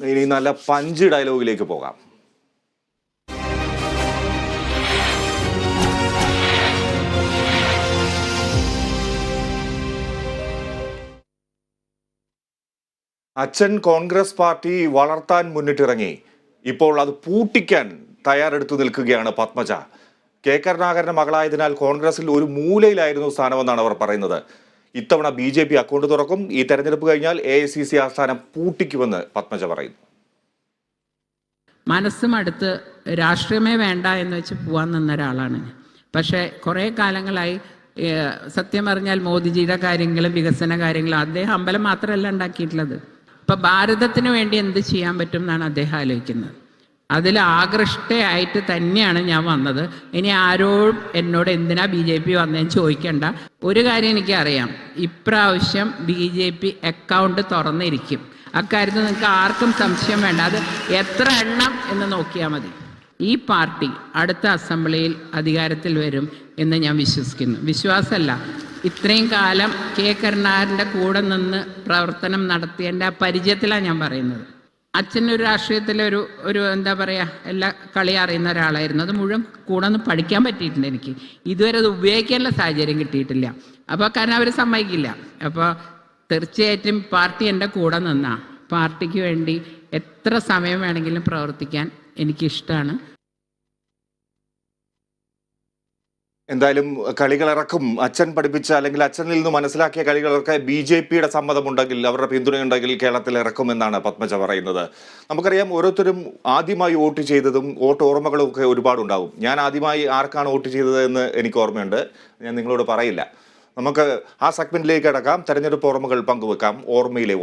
ഇനി നല്ല പഞ്ച് ഡയലോഗിലേക്ക് പോകാം. അച്ഛൻ കോൺഗ്രസ് പാർട്ടി വളർത്താൻ മുന്നിട്ടിറങ്ങി. ഇപ്പോൾ അത് പൂട്ടിക്കാൻ തയ്യാറെടുത്തു നിൽക്കുകയാണ് പത്മജ. കെ കരുണാകരന്റെ മകളായതിനാൽ കോൺഗ്രസിൽ ഒരു മൂലയിലായിരുന്നു സ്ഥാനമെന്നാണ് അവർ പറയുന്നത്. ഇത്തവണ BJP അക്കൗണ്ട് തുറക്കും. ഈ തെരഞ്ഞെടുപ്പ് കഴിഞ്ഞാൽ AICC ആസ്ഥാനം പൂട്ടിക്കുമെന്ന് പത്മജ പറയുന്നു. മനസ്സും അടുത്ത് രാഷ്ട്രീയമേ വേണ്ട എന്ന് വെച്ച് പോകാൻ നിന്ന ഒരാളാണ്. പക്ഷേ കുറേ കാലങ്ങളായി സത്യം പറഞ്ഞാൽ മോദിജിയുടെ കാര്യങ്ങളും വികസന കാര്യങ്ങളും അദ്ദേഹം അമ്പലം മാത്രമല്ല ഉണ്ടാക്കിയിട്ടുള്ളത്. ഇപ്പം ഭാരതത്തിന് വേണ്ടി എന്ത് ചെയ്യാൻ പറ്റും എന്നാണ് അദ്ദേഹം ആലോചിക്കുന്നത്. അതിൽ ആകൃഷ്ടയായിട്ട് തന്നെയാണ് ഞാൻ വന്നത്. ഇനി ആരോടും എന്നോട് എന്തിനാ BJP വന്നതെന്ന് ചോദിക്കേണ്ട. ഒരു കാര്യം എനിക്കറിയാം, ഇപ്രാവശ്യം BJP അക്കൗണ്ട് തുറന്നിരിക്കും. അക്കാര്യത്തിൽ നിങ്ങൾക്ക് ആർക്കും സംശയം വേണ്ട. അത് എത്ര എണ്ണം എന്ന് നോക്കിയാൽ മതി. ഈ പാർട്ടി അടുത്ത അസംബ്ലിയിൽ അധികാരത്തിൽ വരും എന്ന് ഞാൻ വിശ്വസിക്കുന്നു. വിശ്വാസമല്ല, ഇത്രയും കാലം കെ കരുണാകരൻ്റെ കൂടെ നിന്ന് പ്രവർത്തനം നടത്തിയതിൻ്റെ ആ പരിചയത്തിലാണ് ഞാൻ പറയുന്നത്. അച്ഛനൊരു രാഷ്ട്രീയത്തിലെ ഒരു എന്താ പറയുക, എല്ലാ കളി അറിയുന്ന ഒരാളായിരുന്നു. അത് മുഴുവൻ കൂടെ ഒന്ന് പഠിക്കാൻ പറ്റിയിട്ടുണ്ട് എനിക്ക്. ഇതുവരെ അത് ഉപയോഗിക്കാനുള്ള സാഹചര്യം കിട്ടിയിട്ടില്ല. അപ്പോൾ കാരണം അവർ സമ്മതിക്കില്ല. അപ്പോൾ തീർച്ചയായിട്ടും പാർട്ടി എൻ്റെ കൂടെ നിന്നാ പാർട്ടിക്ക് വേണ്ടി എത്ര സമയം വേണമെങ്കിലും പ്രവർത്തിക്കാൻ എനിക്കിഷ്ടമാണ്. എന്തായാലും കളികളിറക്കും. അച്ഛൻ പഠിപ്പിച്ച അല്ലെങ്കിൽ അച്ഛനിൽ നിന്ന് മനസ്സിലാക്കിയ കളികളൊക്കെ BJPയുടെ സമ്മതമുണ്ടെങ്കിൽ, അവരുടെ പിന്തുണയുണ്ടെങ്കിൽ കേരളത്തിൽ ഇറക്കുമെന്നാണ് പത്മജ പറയുന്നത്. നമുക്കറിയാം, ഓരോരുത്തരും ആദ്യമായി വോട്ട് ചെയ്തതും വോട്ട് ഓർമ്മകളും ഒക്കെ ഒരുപാടുണ്ടാവും. ഞാൻ ആദ്യമായി ആർക്കാണ് വോട്ട് ചെയ്തത് എന്ന് എനിക്ക് ഓർമ്മയുണ്ട്. ഞാൻ നിങ്ങളോട് പറയില്ല. നമുക്ക് ആ സെഗ്മെന്റിലേക്ക് കടക്കാം. തെരഞ്ഞെടുപ്പ് ഓർമ്മകൾ പങ്കുവെക്കാം. ഓർമ്മയിലെ